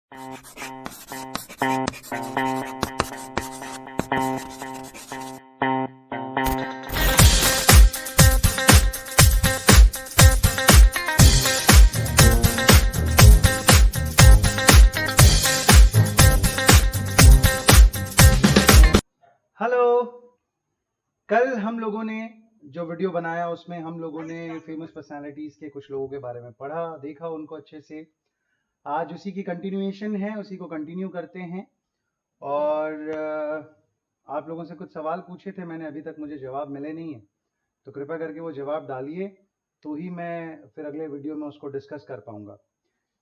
Hello. कल हम लोगों ने जो वीडियो बनाया उसमें हम लोगों ने फेमस पर्सनालिटीज के कुछ लोगों के बारे में पढ़ा, देखा उनको अच्छे से। आज उसी की कंटिन्यूएशन है, उसी को कंटिन्यू करते हैं। और आप लोगों से कुछ सवाल पूछे थे मैंने, अभी तक मुझे जवाब मिले नहीं है, तो कृपया करके वो जवाब डालिए, तो ही मैं फिर अगले वीडियो में उसको डिस्कस कर पाऊंगा।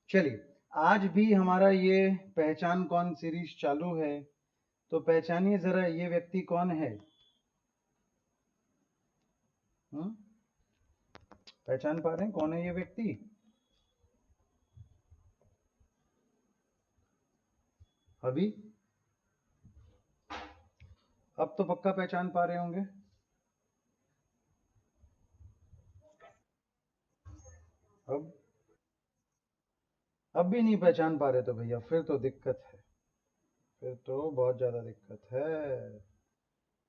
चलिए, आज भी हमारा ये पहचान कौन सीरीज चालू है, तो पहचानिए जरा ये व्यक्ति कौन है। पहचान पा रहे हैं कौन है ये व्यक्ति? अभी अब तो पक्का पहचान पा रहे होंगे। अब भी नहीं पहचान पा रहे तो भैया फिर तो दिक्कत है, फिर तो बहुत ज़्यादा दिक्कत है।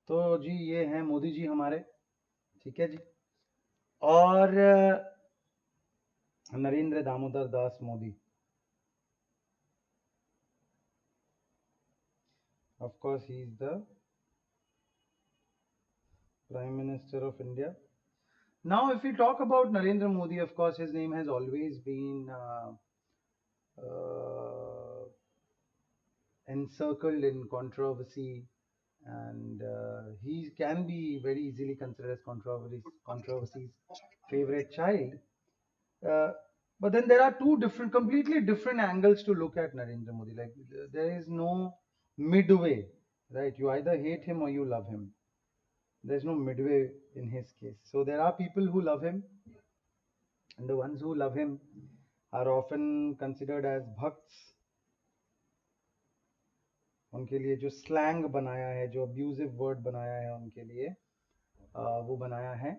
तो जी ये हैं मोदी जी हमारे, ठीक है जी। और Narendra Damodar Das Modi, of course he is the prime minister of India. Now if we talk about Narendra Modi, of course his name has always been encircled in controversy, and he can be very easily considered as controversy's favorite child. But then there are two completely different angles to look at Narendra Modi. Like there is no midway, right? You either hate him or you love him. There's no midway in his case. So there are people who love him, and the ones who love him are often considered as bhakts. उनके लिए जो slang बनाया है, जो abusive word बनाया है उनके लिए, वो बनाया है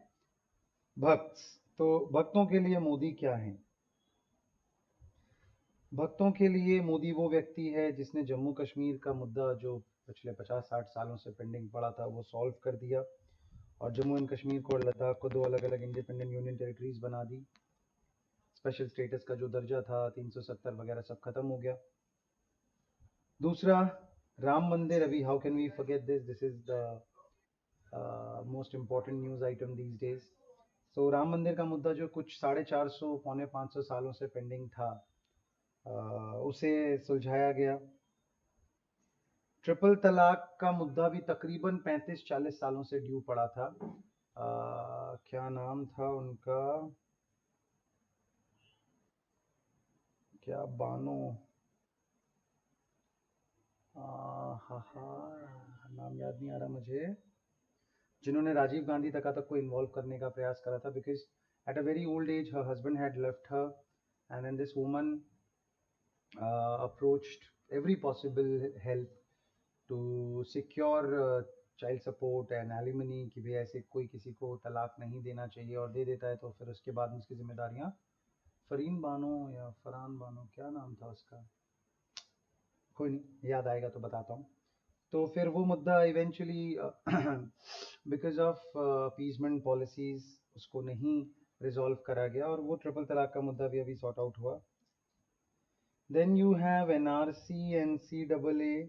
भक्त। तो भक्तों के लिए मोदी क्या है? भक्तों के लिए मोदी वो व्यक्ति है जिसने जम्मू कश्मीर का मुद्दा जो पिछले 50-60 सालों से पेंडिंग पड़ा था वो सॉल्व कर दिया, और जम्मू एंड कश्मीर को और लद्दाख को दो अलग अलग इंडिपेंडेंट यूनियन टेरिटरीज बना दी। स्पेशल स्टेटस का जो दर्जा था 370 वगैरह सब खत्म हो गया। दूसरा, राम मंदिर। अभी how can we forget this is the most important news item these days. So Ram Mandir का मुद्दा जो कुछ 450 पौने 500 सालों से पेंडिंग था, उसे सुलझाया गया। ट्रिपल तलाक का मुद्दा भी तकरीबन 35-40 सालों से ड्यू पड़ा था। क्या नाम था उनका, क्या बानो, नाम याद नहीं आ रहा मुझे, जिन्होंने राजीव गांधी तक को इन्वॉल्व करने का प्रयास करा था, because at a very old age her husband had left her, and then this woman approached every possible help to secure child support and alimony, कि भाई ऐसे कोई किसी को तलाक नहीं देना चाहिए, और दे देता है तो फिर उसके बाद उसकी जिम्मेदारियां, फरीन बानो या फरहान बानो, क्या नाम था उसका, कोई नहीं, याद आएगा तो बताता हूँ। तो फिर वो मुद्दा eventually because of appeasement policies उसको नहीं रिजॉल्व करा गया, और वो ट्रिपल तलाक का मुद्दा भी अभी सॉर्ट आउट हुआ। Then you have NRC and CAA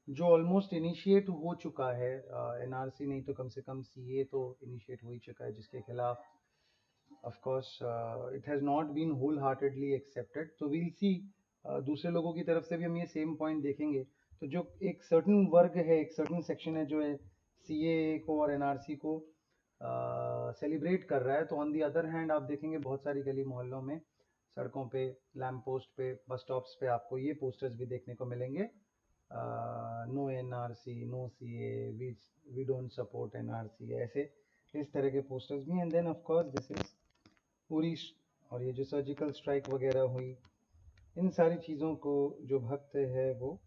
जो ऑलमोस्ट इनिशिएट हो चुका है। एनआरसी नहीं तो कम से कम CA तो इनिशिएट हो ही चुका है, जिसके खिलाफ of course it has not been wholeheartedly accepted. तो वील सी, दूसरे लोगों की तरफ से भी हम ये सेम पॉइंट देखेंगे। तो जो एक सर्टन वर्ग है, एक सर्टन सेक्शन है जो है CAA को और NRC को सेलिब्रेट कर रहा है, तो ऑन दी अदर हैंड आप देखेंगे बहुत सारी गली मोहल्लों में, सड़कों पे, लैम्प पोस्ट पे, बस स्टॉप्स पे आपको ये पोस्टर्स भी देखने को मिलेंगे, no NRC, no CAA, we don't support NRC, ऐसे इस तरह के पोस्टर्स भी। And then of course this is पूरी, और ये जो सर्जिकल स्ट्राइक वगैरह हुई, इन सारी चीज़ों को जो भक्त है वो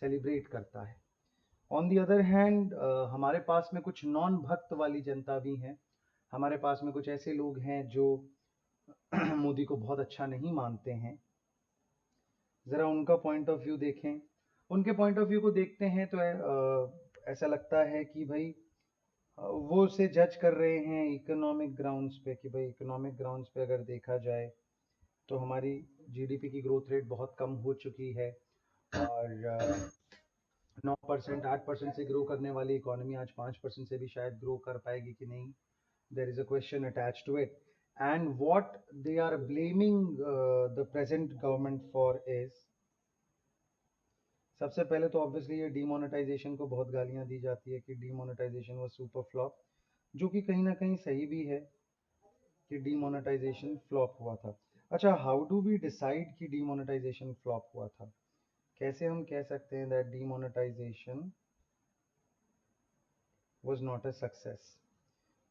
सेलिब्रेट करता है। ऑन दी अदर हैंड हमारे पास में कुछ नॉन भक्त वाली जनता भी है। हमारे पास में कुछ ऐसे लोग हैं जो मोदी को बहुत अच्छा नहीं मानते हैं, ज़रा उनका पॉइंट ऑफ व्यू देखें। उनके पॉइंट ऑफ व्यू को देखते हैं तो ऐसा लगता है कि भाई वो उसे जज कर रहे हैं इकोनॉमिक ग्राउंड्स पे कि भाई इकोनॉमिक ग्राउंड्स पे अगर देखा जाए तो हमारी जीडीपी की ग्रोथ रेट बहुत कम हो चुकी है और 9% 8% से ग्रो करने वाली इकोनॉमी आज 5% से भी शायद ग्रो कर पाएगी कि नहीं। There is a question attached to it and what they are blaming the present government for is, सबसे पहले तो ऑब्वियसली ये डीमोनेटाइजेशन को बहुत गालियां दी जाती है कि डीमोनेटाइजेशन वाज सुपर फ्लॉप, जो कि कहीं ना कहीं सही भी है कि डीमोनेटाइजेशन फ्लॉप हुआ था। अच्छा, हाउ डू वी डिसाइड कि डीमोनेटाइजेशन फ्लॉप हुआ था? कैसे हम कह सकते हैं that demonetisation was not a success?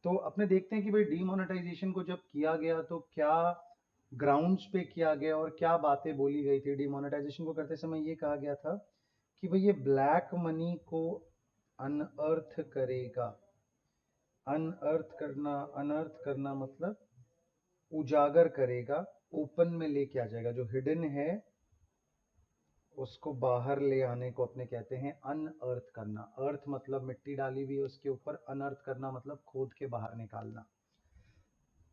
तो अपने देखते हैं कि भाई डीमोनेटाइजेशन को जब किया गया तो क्या ग्राउंड्स पे किया गया और क्या बातें बोली गई थी। डीमोनेटाइजेशन को करते समय ये कहा गया था कि भाई ये ब्लैक मनी को अनअर्थ करेगा। अनअर्थ करना मतलब उजागर करेगा, ओपन में लेके आ जाएगा। जो हिडन है उसको बाहर ले आने को अपने कहते हैं अनअर्थ करना। अर्थ मतलब मिट्टी डाली हुई है उसके ऊपर, अनअर्थ करना मतलब खोद के बाहर निकालना।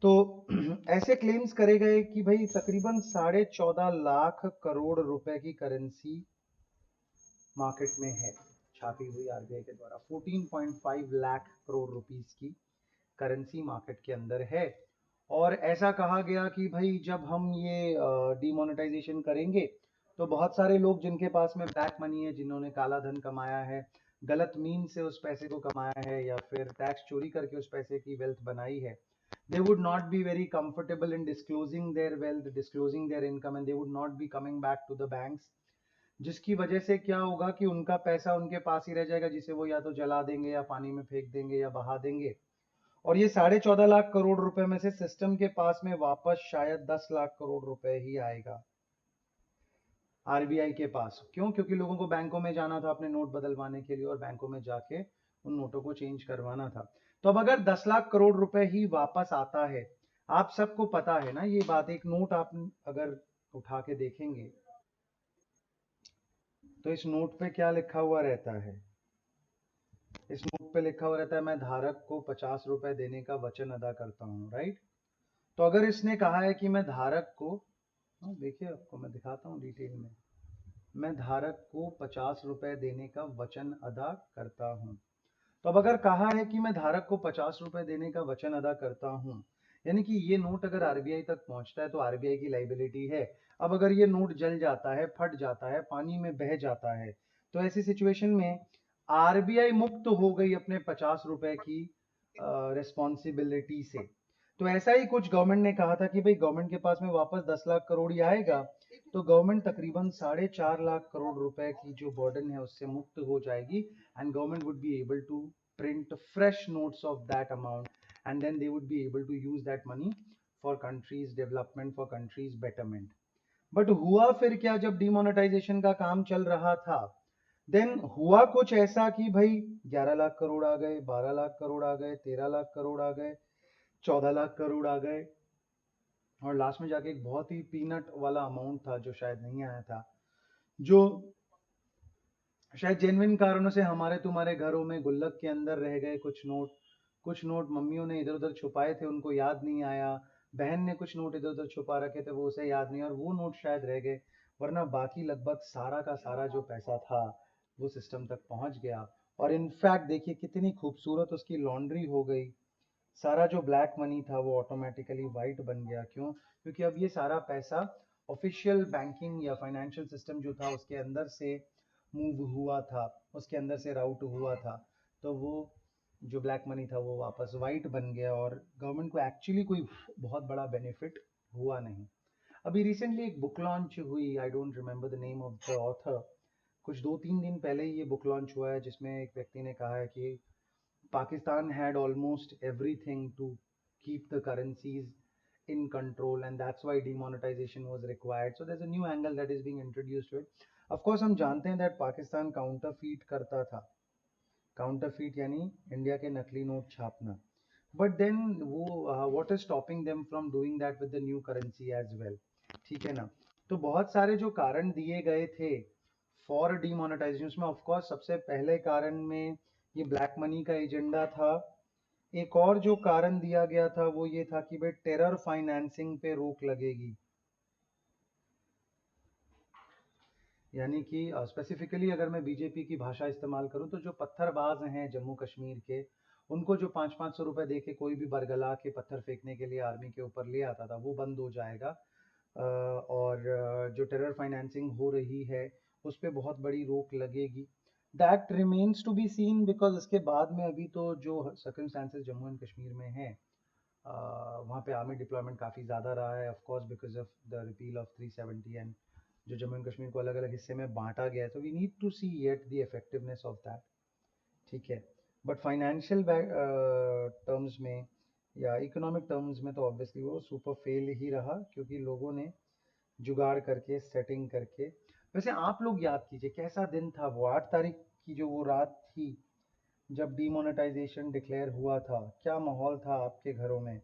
तो ऐसे क्लेम्स करे गए कि भाई तकरीबन 14.5 लाख करोड़ रुपए की करेंसी मार्केट में है, छापी हुई आरबीआई के द्वारा। 14.5 लाख करोड़ रुपीस की करेंसी मार्केट के अंदर है। और ऐसा कहा गया कि भाई जब हम ये डीमोनेटाइजेशन करेंगे तो बहुत सारे लोग जिनके पास में ब्लैक मनी है, जिन्होंने काला धन कमाया है, गलत मीन से उस पैसे को कमाया है या फिर टैक्स चोरी करके उस पैसे की वेल्थ बनाई है, they would not be very comfortable in disclosing their wealth, disclosing their income, and they would not be coming back to the banks, जिसकी वजह से क्या होगा कि उनका पैसा उनके पास ही रह जाएगा, जिसे वो या तो जला देंगे या पानी में फेंक देंगे या बहा देंगे। और ये 14.5 लाख करोड़ रुपए में से सिस्टम के पास में वापस शायद 10 लाख करोड़ रुपए ही आएगा आरबीआई के पास। क्यों? क्योंकि लोगों को बैंकों में जाना था अपने नोट बदलवाने के लिए और बैंकों में जाके उन नोटों को चेंज करवाना था। तो अब अगर 10 लाख करोड़ रुपए ही वापस आता है, आप सबको पता है ना ये बात। एक नोट आप अगर उठा के देखेंगे तो इस नोट पे क्या लिखा हुआ रहता है? इस नोट पे लिखा हुआ रहता है, मैं धारक को 50 रुपए देने का वचन अदा करता हूँ, राइट? तो अगर इसने कहा है कि मैं धारक को, देखिए आपको मैं दिखाता हूँ डिटेल में, मैं धारक को 50 रुपए देने का वचन अदा करता हूँ। तो अब अगर कहा है कि मैं धारक को 50 रुपए देने का वचन अदा करता हूँ, यानी कि ये नोट अगर आरबीआई तक पहुंचता है तो आरबीआई की लाइबिलिटी है। अब अगर ये नोट जल जाता है, फट जाता है, पानी में बह जाता है, तो ऐसी सिचुएशन में आरबीआई मुक्त हो गई अपने 50 रुपए की रिस्पॉन्सिबिलिटी से। तो ऐसा ही कुछ गवर्नमेंट ने कहा था कि भाई गवर्नमेंट के पास में वापस 10 लाख करोड़ ही आएगा, तो गवर्नमेंट तकरीबन 4.5 लाख करोड़ रुपए की जो बर्डन है उससे मुक्त हो जाएगी and government would be able to print fresh notes of that amount and then they would be able to use that money for countries development, for countries betterment. But हुआ फिर क्या? जब डिमोनेटाइजेशन का काम चल रहा था देन हुआ कुछ ऐसा कि भाई 11 लाख करोड़ आ गए, 12 लाख करोड़ आ गए, 13 लाख करोड़ आ गए, 14 लाख करोड़ आ गए, और लास्ट में जाके एक बहुत ही पीनट वाला अमाउंट था जो शायद नहीं आया था, जो शायद जेन्युइन कारणों से हमारे तुम्हारे घरों में गुल्लक के अंदर रह गए। कुछ नोट मम्मियों ने इधर उधर छुपाए थे, उनको याद नहीं आया, बहन ने कुछ नोट इधर उधर छुपा रखे थे, वो उसे याद नहीं, और वो नोट शायद रह गए। वरना बाकी लगभग सारा का सारा जो पैसा था वो सिस्टम तक पहुंच गया। और इनफैक्ट देखिए कितनी खूबसूरत उसकी लॉन्ड्री हो गई। सारा जो ब्लैक मनी था वो ऑटोमेटिकली वाइट बन गया। क्यों? क्योंकि अब ये सारा पैसा ऑफिशियल बैंकिंग या फाइनेंशियल सिस्टम जो था उसके अंदर से मूव हुआ था, उसके अंदर से राउट हुआ था। तो वो जो ब्लैक मनी था वो वापस वाइट बन गया और गवर्नमेंट को एक्चुअली कोई बहुत बड़ा बेनिफिट हुआ नहीं। अभी रिसेंटली एक बुक लॉन्च हुई, I don't remember the name of the author, कुछ 2-3 दिन पहले ही ये बुक लॉन्च हुआ है, जिसमें एक व्यक्ति ने कहा है कि Pakistan had almost everything to keep the currencies in control and that's why demonetization was required. So there's a new angle that is being introduced to it. Of course हम जानते हैं that पाकिस्तान काउंटरफीट करता था, counterfeit यानी India के नकली note छापना, but then वो what is stopping them from doing that with the new currency as well? ठीक है ना? तो बहुत सारे जो कारण दिए गए थे फॉर डीमोनेटाइजेशन, उसमें ऑफ कोर्स सबसे पहले कारण में ये ब्लैक मनी का एजेंडा था। एक और जो कारण दिया गया था वो ये था कि भाई टेरर फाइनेंसिंग पे रोक लगेगी, यानी कि स्पेसिफिकली अगर मैं बीजेपी की भाषा इस्तेमाल करूं तो जो पत्थरबाज हैं जम्मू कश्मीर के, उनको जो 500-500 रुपए दे के कोई भी बरगला के पत्थर फेंकने के लिए आर्मी के ऊपर ले आता था, वो बंद हो जाएगा। और जो टेरर फाइनेंसिंग हो रही है उस पर बहुत बड़ी रोक लगेगी। That remains to be seen, because इसके बाद में अभी तो जो सर्कमस्टांसेस जम्मू एंड कश्मीर में है, वहाँ पे आर्मी डिप्लॉयमेंट काफ़ी ज़्यादा रहा है, of course because of the repeal of 370 and जो जम्मू एंड कश्मीर को अलग अलग हिस्से में बांटा गया है। तो we need to see yet the effectiveness of that, ठीक है। बट फाइनेंशियल टर्म्स में या इकोनॉमिक टर्म्स में तो ऑब्वियसली वो सुपर फेल ही रहा, क्योंकि लोगों ने जुगाड़ करके सेटिंग करके। वैसे आप लोग याद कीजिए कैसा दिन था वो 8 तारीख की जो वो रात थी जब डीमोनेटाइजेशन डिक्लेयर हुआ था। क्या माहौल था आपके घरों में?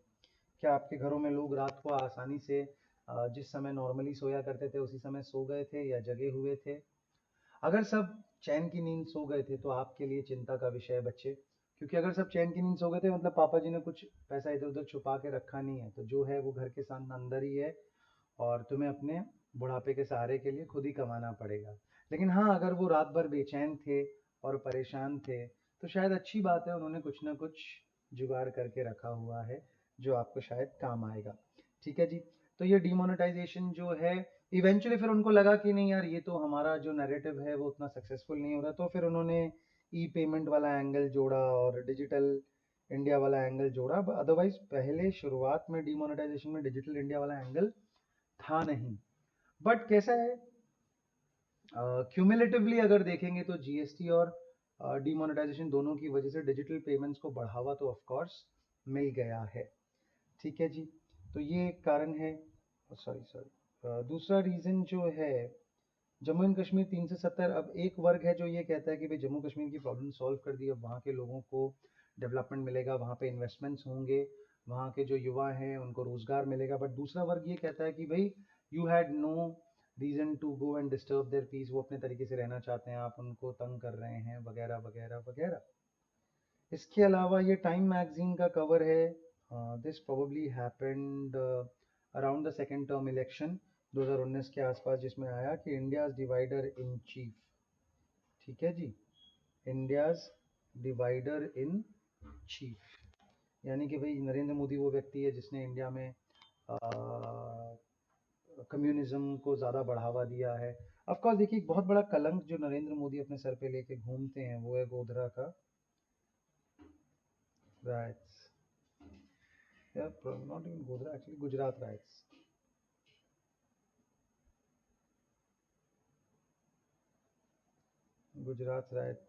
क्या आपके घरों में लोग रात को आसानी से जिस समय नॉर्मली सोया करते थे उसी समय सो गए थे या जगे हुए थे? अगर सब चैन की नींद सो गए थे तो आपके लिए चिंता का विषय है बच्चे, क्योंकि अगर सब चैन की नींद सो गए थे मतलब पापा जी ने कुछ पैसा इधर उधर छुपा के रखा नहीं है, तो जो है वो घर के साथ अंदर ही है और तुम्हें अपने बुढ़ापे के सहारे के लिए खुद ही कमाना पड़ेगा। लेकिन हाँ, अगर वो रात भर बेचैन थे और परेशान थे तो शायद अच्छी बात है, उन्होंने कुछ ना कुछ जुगाड़ करके रखा हुआ है जो आपको शायद काम आएगा। ठीक है जी। तो ये डिमोनेटाइजेशन जो है, इवेंचुअली फिर उनको लगा कि नहीं यार, ये तो हमारा जो नैरेटिव है वो उतना सक्सेसफुल नहीं हो रहा, तो फिर उन्होंने ई पेमेंट वाला एंगल जोड़ा और डिजिटल इंडिया वाला एंगल जोड़ा। अदरवाइज पहले शुरुआत में डिमोनेटाइजेशन में डिजिटल इंडिया वाला एंगल था नहीं। बट कैसा है, क्यूमुलेटिवली अगर देखेंगे तो जीएसटी और डिमोनेटाइजेशन दोनों की वजह से डिजिटल पेमेंट्स को बढ़ावा तो ऑफ कोर्स मिल गया है। ठीक है जी। तो ये एक कारण है। सॉरी सॉरी, दूसरा रीज़न जो है, जम्मू एंड कश्मीर 370, अब एक वर्ग है जो ये कहता है कि भाई जम्मू कश्मीर की प्रॉब्लम सॉल्व कर दी, अब वहाँ के लोगों को डेवलपमेंट मिलेगा, वहाँ पे इन्वेस्टमेंट्स होंगे, वहाँ के जो युवा हैं उनको रोजगार मिलेगा। बट दूसरा वर्ग ये कहता है कि भाई you had no reason to go and disturb their peace, वो अपने तरीके से रहना चाहते हैं, आप उनको तंग कर रहे हैं वगैरह वगैरह वगैरह। इसके अलावा ये टाइम मैगजीन का कवर है, this probably happened around the second term election 2019 के आसपास, जिसमें आया कि इंडियाज डिवाइडर इन चीफ। ठीक है जी, इंडियाज डिवाइडर इन चीफ, यानी कि भाई नरेंद्र मोदी वो व्यक्ति है जिसने इंडिया में कम्युनिज्म को ज़्यादा बढ़ावा दिया है। ऑफ कोर्स देखिए, एक बहुत बड़ा कलंक जो नरेंद्र मोदी अपने सर पे लेके घूमते हैं वो है गोधरा का राइट्स, या not even Godhra, actually Gujarat riots. Gujarat riot.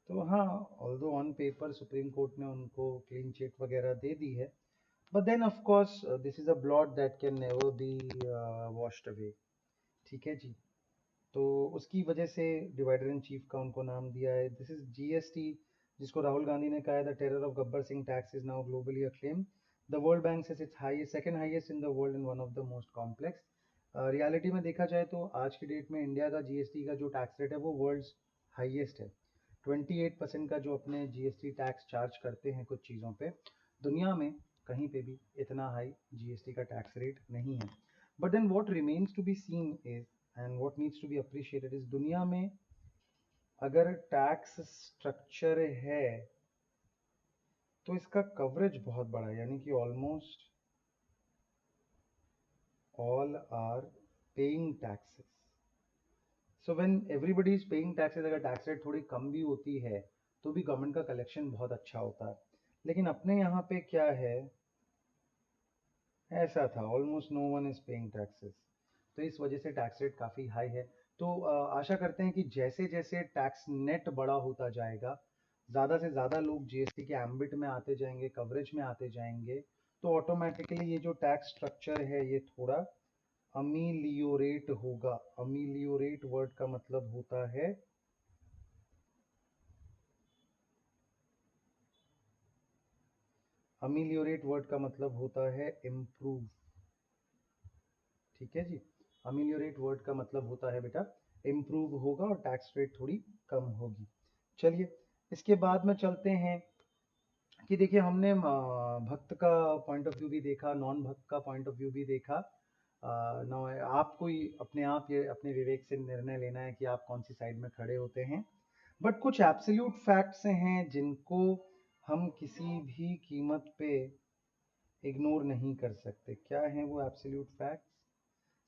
तो हाँ, although on paper supreme court ने उनको क्लीन चिट वगैरह दे दी है, but then of course this is a blot that can never be washed away. ठीक है जी। तो उसकी वजह से डिवाइडर इन चीफ का उनको नाम दिया है। दिस इज जीएसटी, जिसको राहुल गांधी ने कहा है the terror of Gabbar Singh tax is now globally acclaimed. The world bank says it's highest, second highest in the world and one of the most complex. Reality में देखा जाए तो आज की डेट में इंडिया का जीएसटी का जो टैक्स रेट है वो वर्ल्ड्स हाईएस्ट है। 28% का जो अपने जीएसटी टैक्स चार्ज करते हैं कुछ चीज़ों पे, दुनिया में कहीं पे भी इतना हाई जीएसटी का टैक्स रेट नहीं है। But then what remains to be seen is and what needs to be appreciated is, दुनिया में अगर टैक्स स्ट्रक्चर है तो इसका कवरेज बहुत बड़ा है, यानी कि almost all are paying taxes. So when everybody is paying taxes, अगर टैक्स रेट थोड़ी कम भी होती है तो भी गवर्नमेंट का कलेक्शन बहुत अच्छा होता है। लेकिन अपने यहाँ पे क्या है, ऐसा था almost no one is paying taxes, तो इस वजह से टैक्स रेट काफ़ी हाई है। तो आशा करते हैं कि जैसे जैसे टैक्स नेट बड़ा होता जाएगा, ज़्यादा से ज़्यादा लोग जीएसटी के एम्बिट में आते जाएंगे, कवरेज में आते जाएंगे, तो ऑटोमेटिकली ये जो टैक्स स्ट्रक्चर है ये थोड़ा अमीलियोरेट होगा। अमीलियोरेट वर्ड का मतलब होता है अमीलियोरेट वर्ड का मतलब होता है इम्प्रूव। ठीक है जी। अमिलियोरेट वर्ड का मतलब होता है बेटा इम्प्रूव होगा और टैक्स रेट थोड़ी कम होगी। चलिए इसके बाद में चलते हैं कि देखिए हमने भक्त का पॉइंट ऑफ व्यू भी देखा, नॉन भक्त का पॉइंट ऑफ व्यू भी देखा। ना आपको ही अपने आप ये अपने विवेक से निर्णय लेना है कि आप कौन सी साइड में खड़े होते हैं। बट कुछ एब्सोल्यूट फैक्ट्स हैं जिनको हम किसी भी कीमत पे इग्नोर नहीं कर सकते। क्या है वो एब्सोल्यूट फैक्ट्स?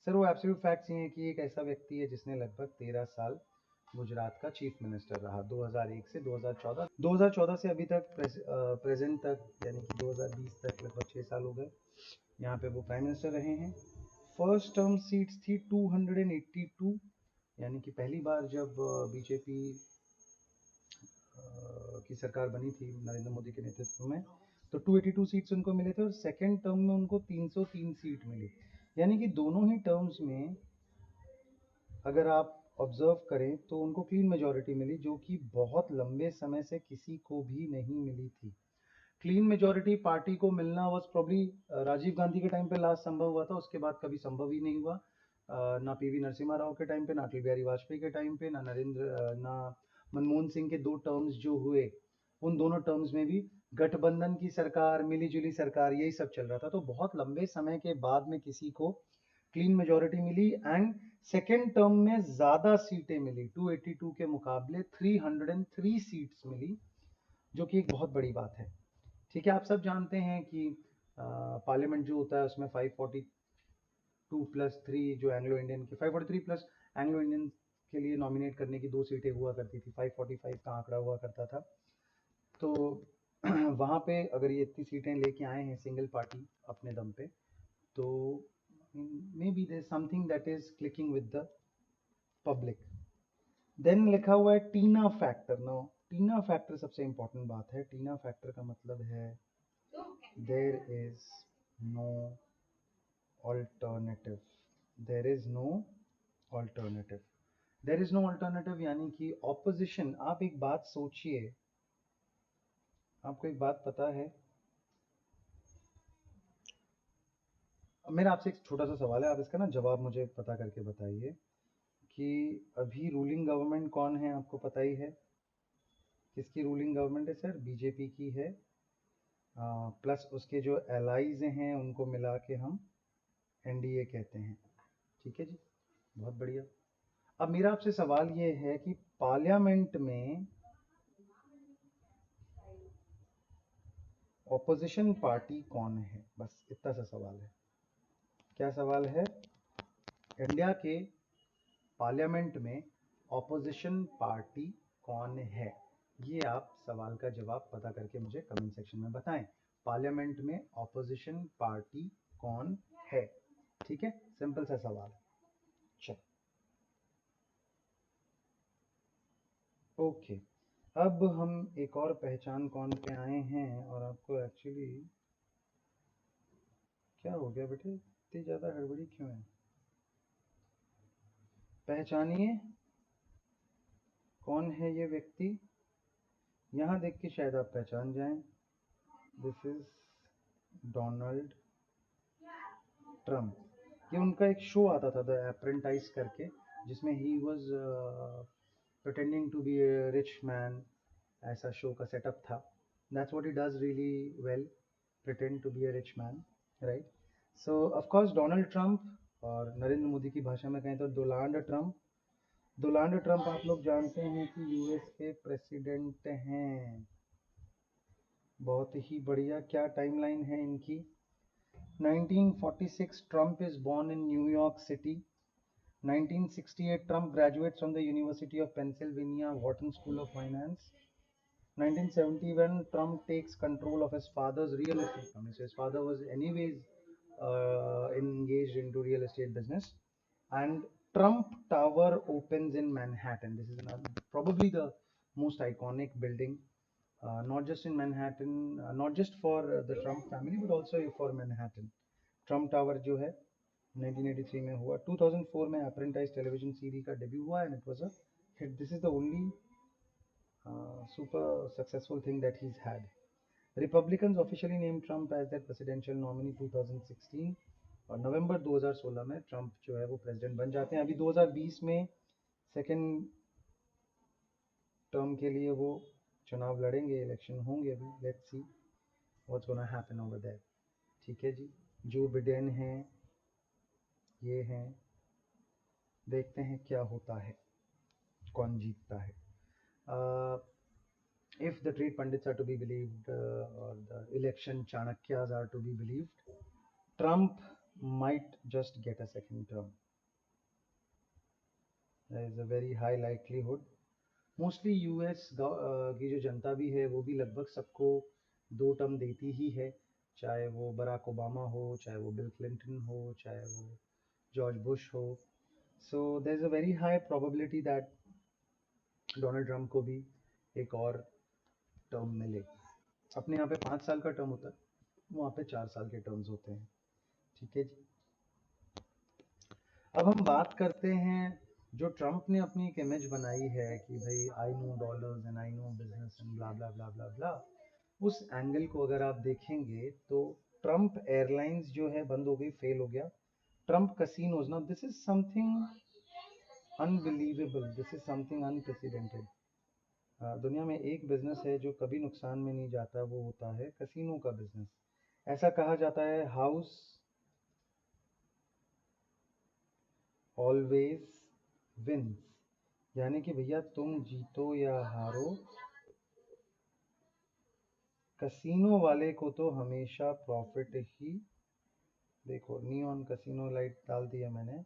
सर वो एब्सोल्यूट फैक्ट्स ये हैं कि एक ऐसा व्यक्ति है जिसने लगभग 13 साल गुजरात का चीफ मिनिस्टर रहा, 2001 से 2014 से अभी तक प्रेजेंट तक, यानी कि 2020 तक लगभग 6 साल हो गए यहाँ पे वो प्राइम मिनिस्टर रहे हैं। फर्स्ट टर्म सीट्स थी 282, यानी कि पहली बार जब बीजेपी की सरकार बनी थी नरेंद्र मोदी के नेतृत्व में, तो 282 सीट्स उनको मिले थे और सेकेंड टर्म में उनको 303 सीट मिली। यानी कि दोनों ही टर्म्स में अगर आप ऑब्जर्व करें तो उनको क्लीन मेजॉरिटी मिली, जो कि बहुत लंबे समय से किसी को भी नहीं मिली थी। क्लीन मेजॉरिटी पार्टी को मिलना वॉज प्रॉब्ली राजीव गांधी के टाइम पे लास्ट संभव हुआ था, उसके बाद कभी संभव ही नहीं हुआ। ना पीवी नरसिम्हा राव के टाइम पे, ना अटल बिहारी वाजपेयी के टाइम पे, ना मनमोहन सिंह के 2 टर्म्स जो हुए उन दोनों टर्म्स में भी गठबंधन की सरकार, मिलीजुली सरकार, यही सब चल रहा था। तो बहुत लंबे समय के बाद में किसी को क्लीन मेजॉरिटी मिली एंड सेकेंड टर्म में ज्यादा सीटें मिली, 282 के मुकाबले 303 सीट्स मिली, जो कि एक बहुत बड़ी बात है। ठीक है, आप सब जानते हैं कि पार्लियामेंट जो होता है उसमें 542 प्लस 3 जो एंग्लो इंडियन की 543 प्लस एंग्लो इंडियन के लिए नॉमिनेट करने की 2 सीटें हुआ करती थी, 545 का आंकड़ा हुआ करता था। तो वहाँ पे अगर ये इतनी सीटें लेके आए हैं सिंगल पार्टी अपने दम पे, तो maybe there something that is clicking with the public. Then लिखा हुआ है TINA factor. No, TINA factor सबसे इंपॉर्टेंट बात है। टीना फैक्टर का मतलब है there is no alternative. There is no alternative. There is no alternative यानी कि ऑपोजिशन। आप एक बात सोचिए, आपको एक बात पता है, मेरा आपसे एक छोटा सा सवाल है, आप इसका ना जवाब मुझे पता करके बताइए कि अभी रूलिंग गवर्नमेंट कौन है, आपको पता ही है। किसकी रूलिंग गवर्नमेंट है सर? बीजेपी की है। प्लस उसके जो एलाइज हैं उनको मिला के हम एनडीए कहते हैं। ठीक है जी, बहुत बढ़िया। अब मेरा आपसे सवाल ये है कि पार्लियामेंट में ऑपोजिशन पार्टी कौन है? बस इतना सा सवाल है। क्या सवाल है? इंडिया के पार्लियामेंट में ऑपोजिशन पार्टी कौन है? ये आप सवाल का जवाब पता करके मुझे कमेंट सेक्शन में बताएं। पार्लियामेंट में ऑपोजिशन पार्टी कौन है? ठीक है, सिंपल सा सवाल। चल, ओके। अब हम एक और पहचान कौन पे आए हैं, और आपको एक्चुअली क्या हो गया बेटे, इतनी ज़्यादा हड़बड़ी क्यों है? पहचानिए कौन है ये व्यक्ति। यहाँ देख के शायद आप पहचान जाएं। This is Donald Trump. ये उनका एक शो आता था द अप्रेंटाइज करके, जिसमें he was pretending to be a rich man। ऐसा शो का सेटअप था। That's what he does really well, pretend to be a rich man, right? So of course Donald Trump, और नरेंद्र मोदी की भाषा में कहें तो डोनाल्ड ट्रम्प। डोनाल्ड ट्रम्प आप लोग जानते हैं कि यूएस के प्रेसिडेंट हैं। बहुत ही बढ़िया। क्या टाइमलाइन है इनकी? 1946 Trump is born in New York City. 1968 Trump graduates from the University of Pennsylvania Wharton School of Finance. 1971 Trump takes control of his father's real estate company. So his father was anyways engaged into real estate business. And Trump Tower opens in Manhattan. This is probably the most iconic building, not just in Manhattan, not just for the Trump family, but also for Manhattan. Trump Tower जो है 1983 में हुआ। 2004 में apprentice television series का debut हुआ and it was a hit. This is the only super successful thing that he's had. Republicans officially named Trump as their presidential nominee 2016. और नवंबर 2016 में Trump जो है वो प्रेसिडेंट बन जाते हैं। अभी 2020 में सेकेंड टर्म के लिए वो चुनाव लड़ेंगे, इलेक्शन होंगे अभी। Let's see what's gonna happen over there. ठीक है जी, जो बिडेन हैं ये हैं, देखते हैं क्या होता है, कौन जीतता है। If the trade pundits are to be believed, or the election Chanakyas are to be believed, Trump might just get a second term. There is a very high likelihood. Mostly US की जो जनता भी है वो भी लगभग सबको 2 term देती ही है, चाहे वो बराक ओबामा हो, चाहे वो बिल क्लिंटन हो, चाहे वो जॉर्ज बुश हो। So there is a very high probability that Donald Trump को भी एक और टर्म मिले। अपने यहाँ पे 5 साल का टर्म होता है, वहाँ पे 4 साल के टर्म्स होते हैं। ठीक है जी, अब हम बात करते हैं जो ट्रंप ने अपनी एक इमेज बनाई है कि भाई I know dollars and I know business and blah blah blah blah blah. उस एंगल को अगर आप देखेंगे तो ट्रंप एयरलाइंस जो है बंद हो गई, फेल हो गया। Trump casinos, now this is something unbelievable, this is something unprecedented. दुनिया में एक बिजनेस है जो कभी नुकसान में नहीं जाता, वो होता है कसिनो का बिजनेस। ऐसा कहा जाता है हाउस ऑलवेज विंस, यानी कि भैया तुम जीतो या हारो, कसिनो वाले को तो हमेशा प्रॉफिट ही। देखो नियॉन कसिनो लाइट डाल दिया मैंने।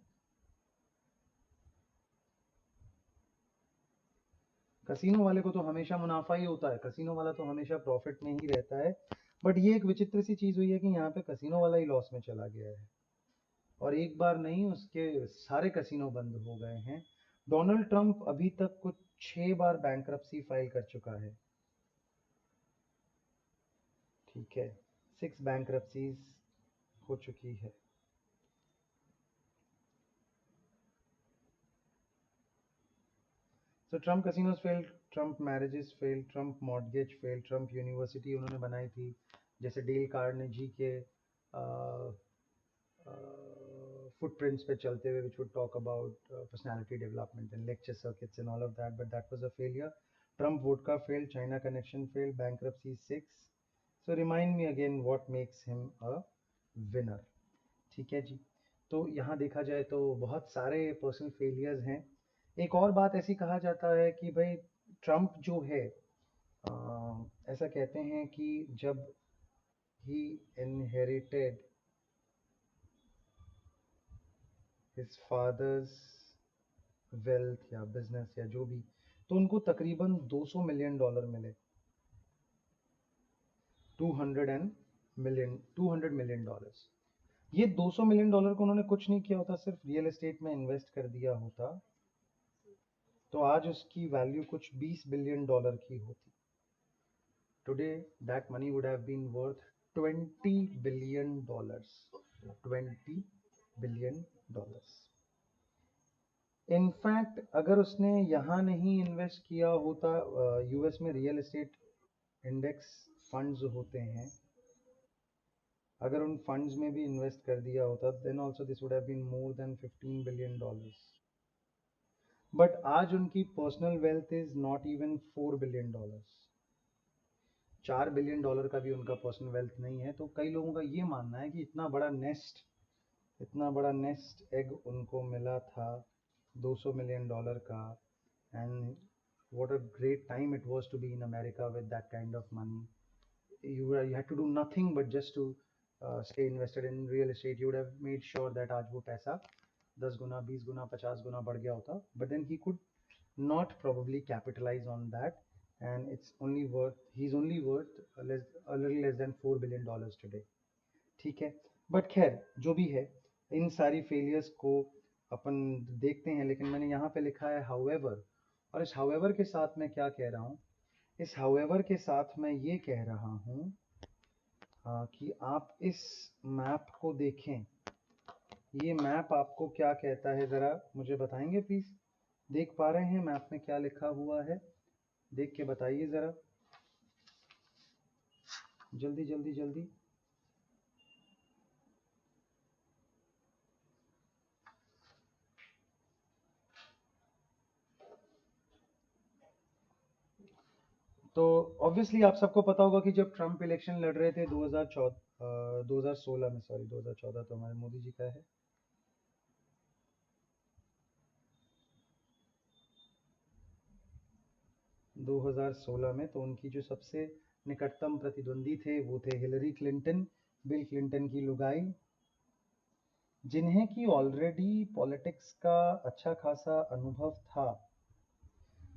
कसिनो वाले को तो हमेशा मुनाफा ही होता है, कसिनो वाला तो हमेशा प्रॉफिट में ही रहता है। बट ये एक विचित्र सी चीज हुई है कि यहाँ पे कसिनो वाला ही लॉस में चला गया है, और एक बार नहीं उसके सारे कसिनो बंद हो गए हैं। डोनाल्ड ट्रंप अभी तक कुछ 6 बार बैंक्रप्सी फाइल कर चुका है। ठीक है, 6 बैंक्रप्सीज हो चुकी है। So Trump casinos failed, Trump marriages failed, Trump mortgage failed, Trump university उन्होंने बनाई थी जैसे डेल कार्नेगी के फुटप्रिंट्स पे चलते हुए, which would talk about personality development and lecture circuits and all of that, but that was a failure. Trump vodka failed, China connection failed, bankruptcy 6. So remind me again what makes him a winner. ठीक है जी, तो यहाँ देखा जाए तो बहुत सारे personal failures हैं। एक और बात ऐसी कहा जाता है कि भाई ट्रम्प जो है, ऐसा कहते हैं कि जब ही इनहेरिटेड हिज फादर्स वेल्थ या बिजनेस या जो भी, तो उनको तकरीबन $200 मिलियन मिले। 200 मिलियन $200 मिलियन। ये $200 मिलियन को उन्होंने कुछ नहीं किया होता, सिर्फ रियल एस्टेट में इन्वेस्ट कर दिया होता तो आज उसकी वैल्यू कुछ $20 बिलियन की होती। Today that money would have been worth $20 billion. $20 billion. In fact अगर उसने यहाँ नहीं इन्वेस्ट किया होता, यूएस में रियल एस्टेट इंडेक्स फंड्स होते हैं, अगर उन फंड्स में भी इन्वेस्ट कर दिया होता then also this would have been more than $15 billion. But आज उनकी personal wealth is not even $4 billion. $4 billion का भी उनका पर्सनल वेल्थ नहीं है। तो कई लोगों का ये मानना है कि इतना बड़ा नेस्ट एग उनको मिला था $200 मिलियन का। And what a great time it was to be in America with that kind of money. You had to do nothing but just to stay invested in real estate. You would have made sure that आज वो पैसा 10 गुना 20 गुना 50 गुना बढ़ गया होता, but then he could not probably capitalize on that, and he's only worth a little less than $4 billion today. ठीक है, but खैर जो भी है, इन सारी फेलियर्स को अपन देखते हैं, लेकिन मैंने यहाँ पे लिखा है हाउएवर, और इस हाउएवर के साथ मैं क्या कह रहा हूँ, इस हाउएवर के साथ मैं ये कह रहा हूँ कि आप इस मैप को देखें। ये मैप आपको क्या कहता है, ज़रा मुझे बताएंगे प्लीज़? देख पा रहे हैं मैप में क्या लिखा हुआ है? देख के बताइए ज़रा, जल्दी जल्दी जल्दी। तो ऑब्वियसली आप सबको पता होगा कि जब ट्रम्प इलेक्शन लड़ रहे थे 2016 में, सॉरी 2014 तो हमारे मोदी जी का है, 2016 में, तो उनकी जो सबसे निकटतम प्रतिद्वंदी थे वो थे हिलरी क्लिंटन, बिल क्लिंटन की लुगाई, जिन्हें कि ऑलरेडी पॉलिटिक्स का अच्छा खासा अनुभव था,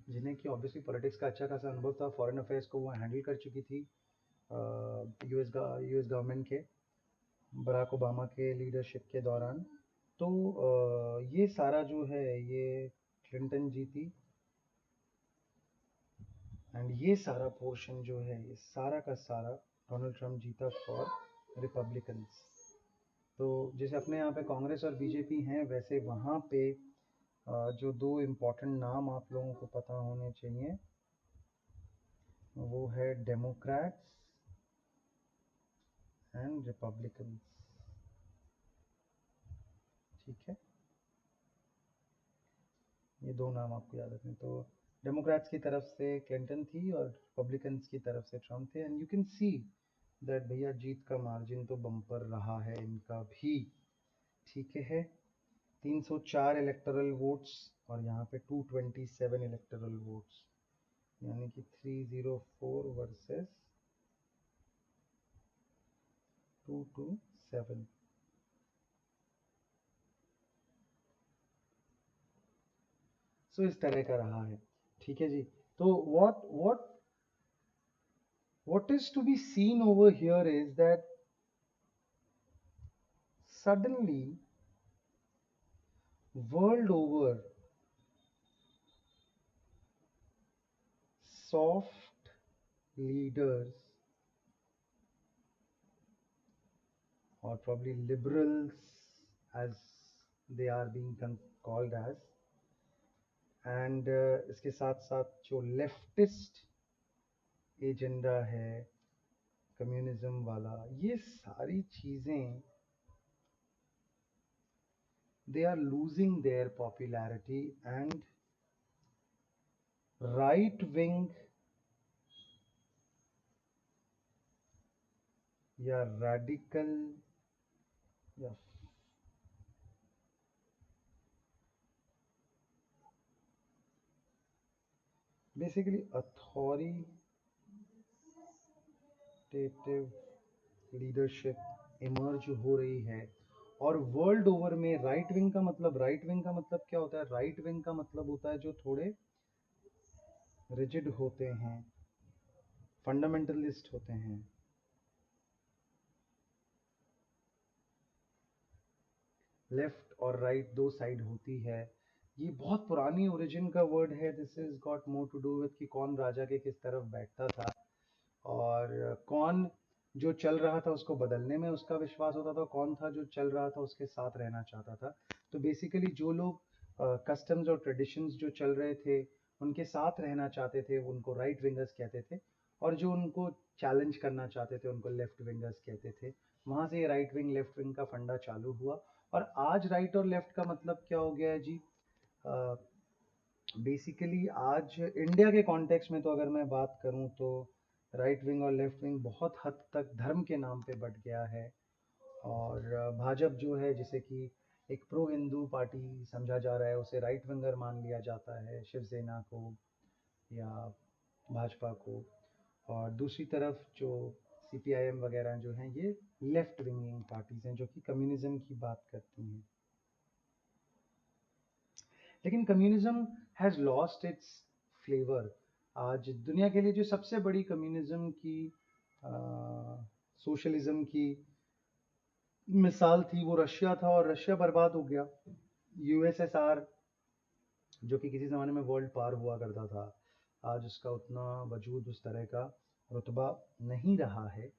जिन्हें कि ऑब्वियसली पॉलिटिक्स का अच्छा खासा अनुभव था, फॉरेन अफेयर्स को वो हैंडल कर चुकी थी यूएस गवर्नमेंट के बराक ओबामा के लीडरशिप के दौरान। तो ये सारा जो है ये क्लिंटन जीती, एंड ये सारा पोर्शन जो है ये सारा का सारा डोनाल्ड ट्रम्प जीता फॉर रिपब्लिकन्स। तो जैसे अपने यहाँ पे कांग्रेस और बीजेपी हैं, वैसे वहाँ पे जो दो इम्पोर्टेंट नाम आप लोगों को पता होने चाहिए वो है डेमोक्रेट्स एंड रिपब्लिकन्स। ठीक है, ये दो नाम आपको याद रखने। तो डेमोक्रेट्स की तरफ से क्लिंटन थी और रिपब्लिकन्स की तरफ से ट्रम्प थे, and you can see that भैया जीत का मार्जिन तो बम्पर रहा है इनका भी। ठीक है, 304 इलेक्टोरल वोट्स और यहाँ पे 227 इलेक्टोरल वोट्स, यानी कि 304 वर्सेस 227। सो इस तरह का रहा है। ठीक है जी। तो what is to be seen over here is that suddenly world over soft leaders or probably liberals as they are being called as, and इसके साथ साथ जो लेफ्टिस्ट एजेंडा है कम्युनिज्म वाला, ये सारी चीजें they are losing their popularity, and right wing या radical या बेसिकली अथॉरिटेटिव लीडरशिप इमर्ज हो रही है। और वर्ल्ड ओवर में राइट विंग का मतलब क्या होता है? राइट विंग का मतलब होता है जो थोड़े रिजिड होते हैं, फंडामेंटलिस्ट होते हैं। लेफ्ट और राइट दो साइड होती है। ये बहुत पुरानी ओरिजिन का वर्ड है। This is got more to do with कि कौन राजा के किस तरफ बैठता था और कौन जो चल रहा था उसको बदलने में उसका विश्वास होता था, कौन था जो चल रहा था उसके साथ रहना चाहता था। तो बेसिकली जो लोग कस्टम्स और ट्रेडिशंस जो चल रहे थे उनके साथ रहना चाहते थे उनको राइट विंगर्स कहते थे, और जो उनको चैलेंज करना चाहते थे उनको लेफ्ट विंगर्स कहते थे। वहाँ से ये राइट विंग लेफ्ट विंग का फंडा चालू हुआ। और आज राइट और लेफ्ट का मतलब क्या हो गया है जी? बेसिकली आज इंडिया के कॉन्टेक्स्ट में तो अगर मैं बात करूं तो राइट विंग और लेफ्ट विंग बहुत हद तक धर्म के नाम पे बट गया है। और भाजपा जो है जिसे कि एक प्रो हिंदू पार्टी समझा जा रहा है, उसे राइट विंगर मान लिया जाता है, शिवसेना को या भाजपा को। और दूसरी तरफ जो सीपीआईएम वगैरह जो हैं ये लेफ्ट विंगिंग पार्टीज हैं जो कि कम्युनिज्म की बात करती हैं। लेकिन communism has lost its flavour. आज दुनिया के लिए जो सबसे बड़ी कम्युनिज्म की सोशलिज्म की मिसाल थी वो रशिया था, और रशिया बर्बाद हो गया। यूएसएसआर जो कि किसी ज़माने में वर्ल्ड पावर हुआ करता था, आज उसका उतना वजूद, उस तरह का रुतबा नहीं रहा है।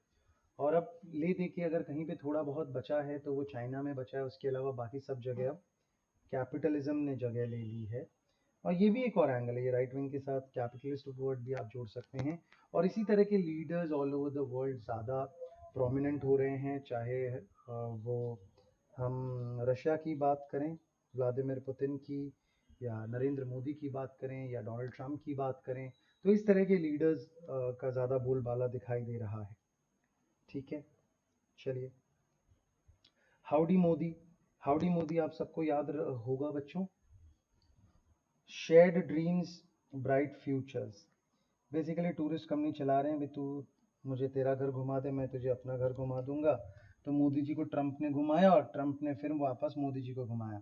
और अब ले दे के अगर कहीं पे थोड़ा बहुत बचा है तो वो चाइना में बचा है, उसके अलावा बाकी सब जगह अब कैपिटलिज्म ने जगह ले ली है। और ये भी एक और एंगल है, ये राइट विंग के साथ कैपिटलिस्ट वर्ड भी आप जोड़ सकते हैं। और इसी तरह के leaders all over the world ज़्यादा प्रोमिनेंट हो रहे हैं, चाहे वो हम रशिया की बात करें व्लादिमीर पुतिन की, या नरेंद्र मोदी की बात करें, या डोनाल्ड ट्रंप की बात करें। तो इस तरह के लीडर्स का ज़्यादा बोलबाला दिखाई दे रहा है। ठीक है, चलिए। हाउडी मोदी, हाउडी मोदी आप सबको याद होगा बच्चों। Shared dreams bright futures, basically tourist company चला रहे हैं, भी तू मुझे तेरा घर घुमा दे, मैं तुझे अपना घर घुमा दूंगा। तो मोदी जी को ट्रंप ने घुमाया और ट्रंप ने फिर वापस मोदी जी को घुमाया।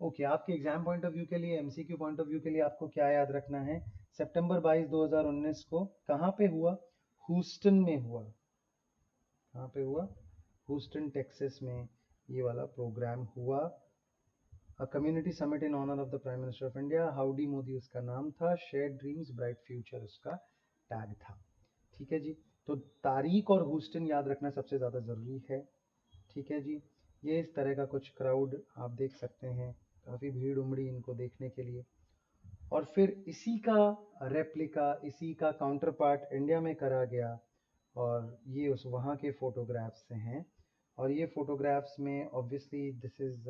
ओके, आपके एग्जाम पॉइंट ऑफ व्यू के लिए, एमसीक्यू पॉइंट ऑफ व्यू के लिए आपको क्या याद रखना है? सितंबर 22 2019 को कहाँ पे हुआ? ह्यूस्टन में हुआ। कहाँ पे हुआ? ह्यूस्टन टेक्सास में ये वाला प्रोग्राम हुआ। A community summit in honour of the prime minister of India. Howdy Modi उसका नाम था, शेयर्ड ड्रीम्स ब्राइट फ्यूचर उसका टैग था। ठीक है जी, तो तारीख और ह्यूस्टन याद रखना सबसे ज़्यादा ज़रूरी है। ठीक है जी, ये इस तरह का कुछ क्राउड आप देख सकते हैं, काफ़ी भीड़ उमड़ी इनको देखने के लिए। और फिर इसी का रेप्लिका, इसी का काउंटर पार्ट इंडिया में करा गया, और ये उस वहाँ के फोटोग्राफ्स से हैं। और ये फोटोग्राफ्स में obviously this is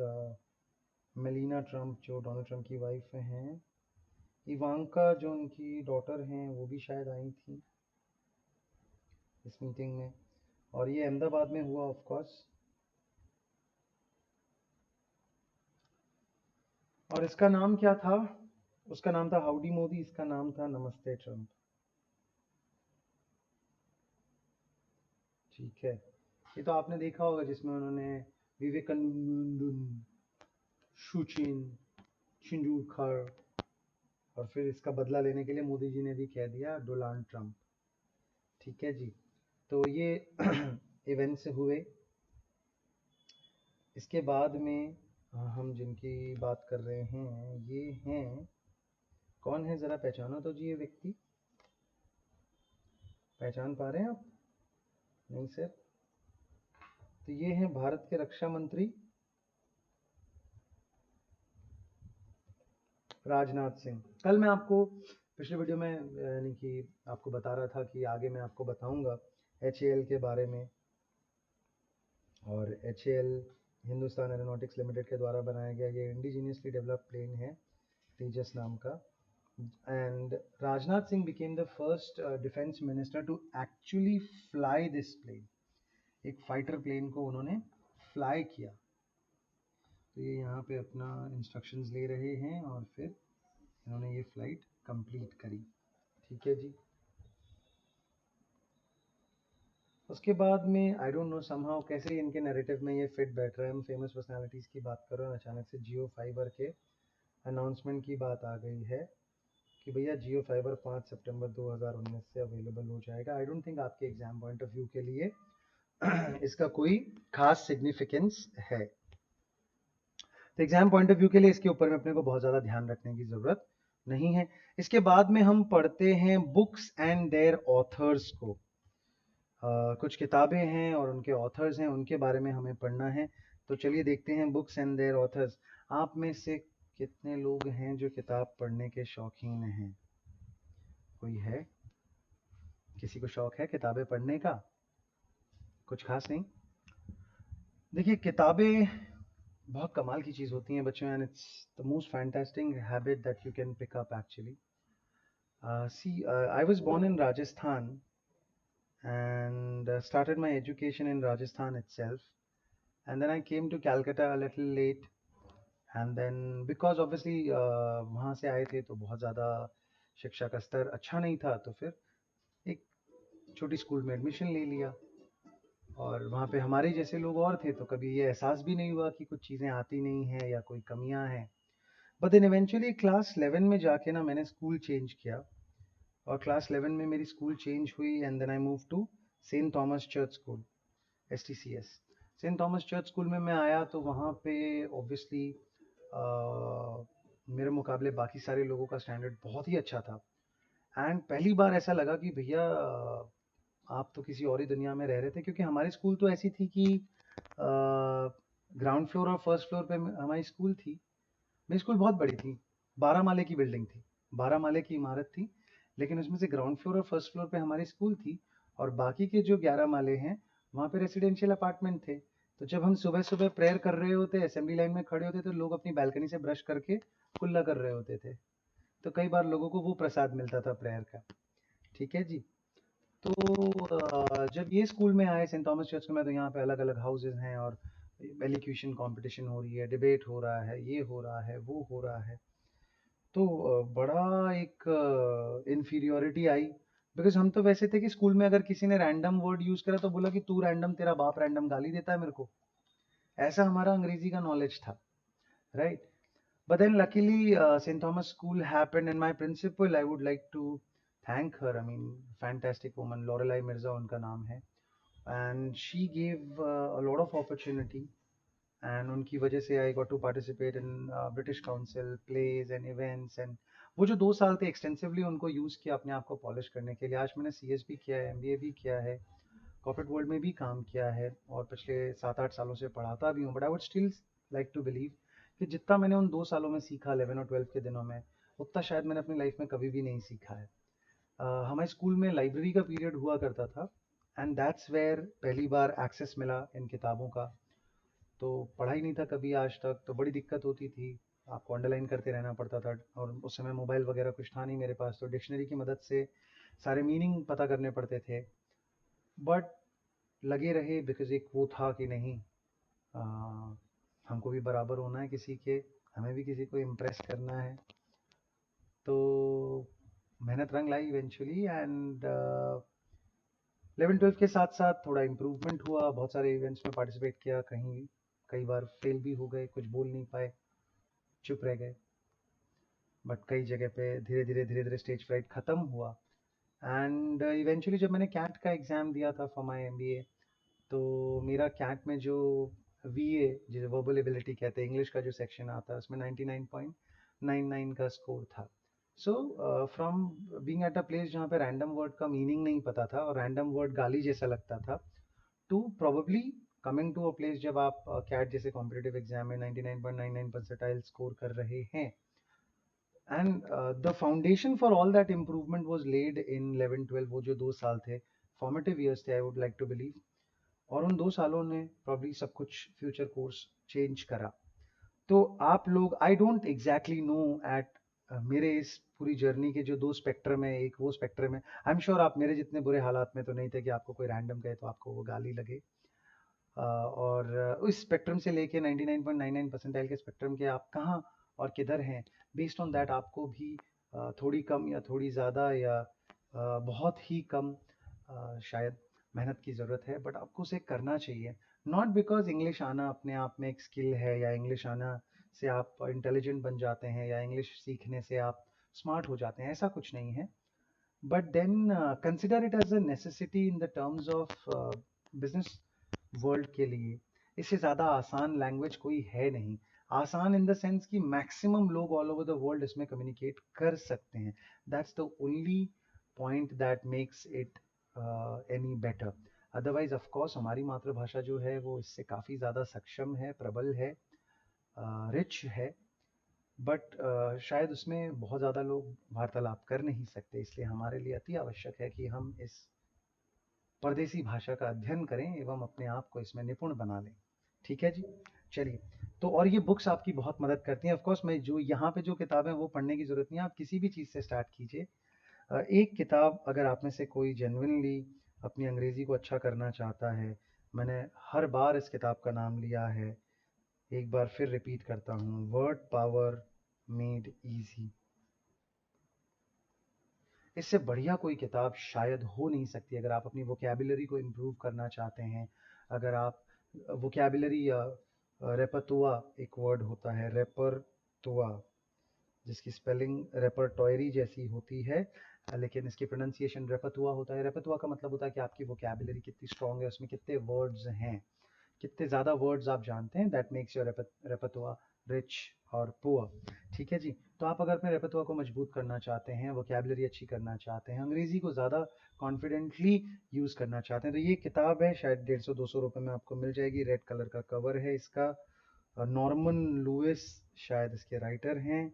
melaena Trump, जो डोनाल्ड ट्रंप की वाइफ हैं। इवांका जो उनकी डॉटर हैं वो भी शायद आई थी इस मीटिंग में। और ये अहमदाबाद में हुआ ऑफ कोर्स। और इसका नाम क्या था? उसका नाम था हाउडी मोदी, इसका नाम था नमस्ते ट्रंप। ठीक है, ये तो आपने देखा होगा जिसमें उन्होंने विवेकानंद, शुचिन, चिंजूरखर, और फिर इसका बदला लेने के लिए मोदी जी ने भी कह दिया डोनाल्ड ट्रंप। ठीक है जी, तो ये इवेंट्स हुए। इसके बाद में हम जिनकी बात कर रहे हैं ये हैं, कौन है ज़रा पहचानो तो जी ये व्यक्ति, पहचान पा रहे हैं आप? नहीं सर। तो ये हैं भारत के रक्षा मंत्री राजनाथ सिंह। कल मैं आपको पिछले वीडियो में यानी कि आपको बता रहा था कि आगे मैं आपको बताऊंगा HAL के बारे में। और HAL हिंदुस्तान एरोनॉटिक्स लिमिटेड के द्वारा बनाया गया ये इंडिजीनियसली डेवलप्ड प्लेन है, तेजस नाम का। And Rajnath Singh became the first defence minister to actually fly this plane. एक फाइटर प्लेन को उन्होंने फ्लाई किया। तो ये यहाँ पे अपना इंस्ट्रक्शंस ले रहे हैं और फिर इन्होंने ये फ्लाइट कंप्लीट करी। ठीक है जी, उसके बाद में आई डोंट नो समहाउ कैसे इनके नैरेटिव में ये फिट बैठ रहा है। हम फेमस पर्सनालिटीज़ की बात कर रहे हैं, अचानक से जियो फाइबर के अनाउंसमेंट की बात आ गई है कि भैया जियो फाइबर 5 सितंबर 2019 से अवेलेबल हो जाएगा। आई डोंट थिंक आपके एग्जाम पॉइंट ऑफ व्यू के लिए इसका कोई खास सिग्निफिकेंस है। तो एग्जाम पॉइंट ऑफ व्यू के लिए इसके ऊपर में अपने को बहुत ज़्यादा ध्यान रखने की ज़रूरत नहीं है। इसके बाद में हम पढ़ते हैं बुक्स एंड देयर ऑथर्स को। कुछ किताबें हैं और उनके ऑथर्स हैं, उनके बारे में हमें पढ़ना है। तो चलिए देखते हैं बुक्स एंड देयर ऑथर्स। आप में से कितने लोग हैं जो किताब पढ़ने के शौकीन हैं? कोई है? किसी को शौक है किताबें पढ़ने का? कुछ खास नहीं। देखिए, किताबें बहुत कमाल की चीज़ होती हैं बच्चों, and it's the most fantastic habit that you can pick up actually. I was born in Rajasthan and started my education in Rajasthan itself, and then I came to Calcutta a little late, and then because obviously वहाँ से आए थे तो बहुत ज़्यादा शिक्षा का स्तर अच्छा नहीं था, तो फिर एक छोटी स्कूल में एडमिशन ले लिया। और वहाँ पे हमारे जैसे लोग और थे, तो कभी ये एहसास भी नहीं हुआ कि कुछ चीज़ें आती नहीं हैं या कोई कमियां हैं। बट देन इवेंचुअली क्लास 11 में जाके ना मैंने स्कूल चेंज किया, और क्लास 11 में मेरी स्कूल चेंज हुई, and then I move to Saint Thomas church school, STCS। Saint Thomas church school में मैं आया तो वहाँ पे ऑब्वियसली मेरे मुकाबले बाकी सारे लोगों का स्टैंडर्ड बहुत ही अच्छा था। एंड पहली बार ऐसा लगा कि भैया आप तो किसी और ही दुनिया में रह रहे थे, क्योंकि हमारी स्कूल तो ऐसी थी कि ग्राउंड फ्लोर और फर्स्ट फ्लोर पे हमारी स्कूल थी। मेरी स्कूल बहुत बड़ी थी, 12 माले की बिल्डिंग थी, 12 माले की इमारत थी, लेकिन उसमें से ग्राउंड फ्लोर और फर्स्ट फ्लोर पे हमारी स्कूल थी, और बाकी के जो 11 माले हैं वहाँ पे रेसिडेंशियल अपार्टमेंट थे। तो जब हम सुबह सुबह प्रेयर कर रहे होते, असेंबली लाइन में खड़े होते, तो लोग अपनी बैल्कनी से ब्रश करके कुल्ला कर रहे होते थे। तो कई बार लोगों को वो प्रसाद मिलता था प्रेयर का। ठीक है जी। तो जब ये स्कूल में आए सेंट थॉमस चर्च में, तो यहाँ पे अलग अलग हाउसेज हैं और एलिक्यूशन कंपटीशन हो रही है, डिबेट हो रहा है, ये हो रहा है, वो हो रहा है। तो बड़ा एक इन्फीरियोरिटी आई, बिकॉज हम तो वैसे थे कि स्कूल में अगर किसी ने रैंडम वर्ड यूज करा तो बोला कि तू रैंडम, तेरा बाप रैंडम गाली देता है मेरे को। ऐसा हमारा अंग्रेजी का नॉलेज था, right? But then luckily, St. Thomas School happened, and my principal, I would like to thank her. I mean, fantastic woman, Lorelai Mirza उनका नाम है, and she gave a lot of opportunity, and उनकी वजह से I got to participate in British Council plays and events, and वो जो 2 साल थे एक्सटेंसिवली उनको यूज़ किया अपने आप को पॉलिश करने के लिए। आज मैंने CS भी किया है, MBA भी किया है, कॉर्पोरेट वर्ल्ड में भी काम किया है, और पिछले 7-8 सालों से पढ़ाता भी हूँ। But I would still like to believe कि जितना मैंने उन 2 सालों में सीखा 11 और 12 के दिनों में, उतना शायद मैंने अपनी लाइफ में कभी भी नहीं सीखा है। हमारे स्कूल में लाइब्रेरी का पीरियड हुआ करता था, एंड दैट्स वेयर पहली बार एक्सेस मिला इन किताबों का। तो पढ़ा ही नहीं था कभी आज तक, तो बड़ी दिक्कत होती थी, आपको अंडरलाइन करते रहना पड़ता था, और उस समय मोबाइल वगैरह कुछ था नहीं मेरे पास, तो डिक्शनरी की मदद से सारे मीनिंग पता करने पड़ते थे। बट लगे रहे, बिकॉज एक वो था कि नहीं, आ, हमको भी बराबर होना है किसी के, हमें भी किसी को इम्प्रेस करना है। तो मेहनत रंग लाई इवेंचुअली, एंड 11-12 के साथ साथ थोड़ा इम्प्रूवमेंट हुआ, बहुत सारे इवेंट्स में पार्टिसिपेट किया, कहीं कई बार फेल भी हो गए, कुछ बोल नहीं पाए, चुप रह गए। बट कई जगह पे धीरे धीरे स्टेज फ्राइट ख़त्म हुआ, एंड इवेंचुअली जब मैंने कैट का एग्ज़ाम दिया था फॉर माई MBA, तो मेरा कैट में जो VA, जिसे वर्बल एबिलिटी कहते हैं, इंग्लिश का जो सेक्शन आता है, उसमें 99.99 का स्कोर था। So from being at a place जहाँ पे रैंडम वर्ड का मीनिंग नहीं पता था और रैंडम वर्ड गाली जैसा लगता था, to probably coming to a place जब आप कैट जैसे कॉम्पिटिटिव एग्जाम में 99.99 परसेंटाइल स्कोर कर रहे हैं, and the foundation for all that improvement was laid in 11-12। वो जो 2 साल थे, फॉर्मेटिव ईयर्स थे, I would like to believe, और उन 2 सालों ने प्रॉब्ली सब कुछ फ्यूचर कोर्स चेंज करा। तो आप लोग, I don't exactly know at मेरे इस पूरी जर्नी के जो 2 स्पेक्ट्रम है, एक वो स्पेक्ट्रम है, आई एम श्योर आप मेरे जितने बुरे हालात में तो नहीं थे कि आपको कोई रैंडम कहे तो आपको वो गाली लगे। और उस स्पेक्ट्रम से लेके 99.99 परसेंटाइल के स्पेक्ट्रम के आप कहाँ और किधर हैं, बेस्ड ऑन दैट आपको भी थोड़ी कम या थोड़ी ज़्यादा या बहुत ही कम शायद मेहनत की ज़रूरत है, बट आपको उसे करना चाहिए। नॉट बिकॉज इंग्लिश आना अपने आप में एक स्किल है, या इंग्लिश आना से आप इंटेलिजेंट बन जाते हैं, या इंग्लिश सीखने से आप स्मार्ट हो जाते हैं, ऐसा कुछ नहीं है। But then consider it as a necessity in the terms of business world के लिए। इससे ज़्यादा आसान लैंग्वेज कोई है नहीं। आसान इन द सेंस कि मैक्सिमम लोग ऑल ओवर द वर्ल्ड इसमें कम्युनिकेट कर सकते हैं। That's the only point that makes it any better. Otherwise of course हमारी मातृभाषा जो है वो इससे काफ़ी ज़्यादा सक्षम है, प्रबल है, रिच है, बट शायद उसमें बहुत ज़्यादा लोग वार्तालाप कर नहीं सकते, इसलिए हमारे लिए अति आवश्यक है कि हम इस परदेसी भाषा का अध्ययन करें एवं अपने आप को इसमें निपुण बना लें। ठीक है जी, चलिए। तो और ये बुक्स आपकी बहुत मदद करती हैं। ऑफ कोर्स मैं जो यहाँ पे जो किताबें वो पढ़ने की ज़रूरत नहीं है, आप किसी भी चीज़ से स्टार्ट कीजिए। एक किताब अगर आप में से कोई जेन्युइनली अपनी अंग्रेज़ी को अच्छा करना चाहता है, मैंने हर बार इस किताब का नाम लिया है, एक बार फिर रिपीट करता हूँ, वर्ड पावर मेड ईजी। इससे बढ़िया कोई किताब शायद हो नहीं सकती अगर आप अपनी वोकैबुलरी को इम्प्रूव करना चाहते हैं। अगर आप वोकैबुलरी या रेपतुआ एक वर्ड होता है, रेपरतुआ, जिसकी स्पेलिंग रेपरटोयरी जैसी होती है, लेकिन इसकी प्रोनाउंसिएशन रेपतुआ होता है। रेपतुआ का मतलब होता है कि आपकी वोकैबुलरी कितनी स्ट्रांग है, उसमें कितने वर्ड्स हैं, कितने ज़्यादा वर्ड्स आप जानते हैं, दैट मेक्स योर रेपतुआ रिच और पुअर। ठीक है जी। तो आप अगर अपने रेपतुआ को मजबूत करना चाहते हैं, वोकैबुलरी अच्छी करना चाहते हैं, अंग्रेज़ी को ज़्यादा कॉन्फिडेंटली यूज़ करना चाहते हैं, तो ये किताब है, शायद 150-200 रुपये में आपको मिल जाएगी। रेड कलर का कवर है इसका, नॉर्मन लुइस शायद इसके राइटर हैं।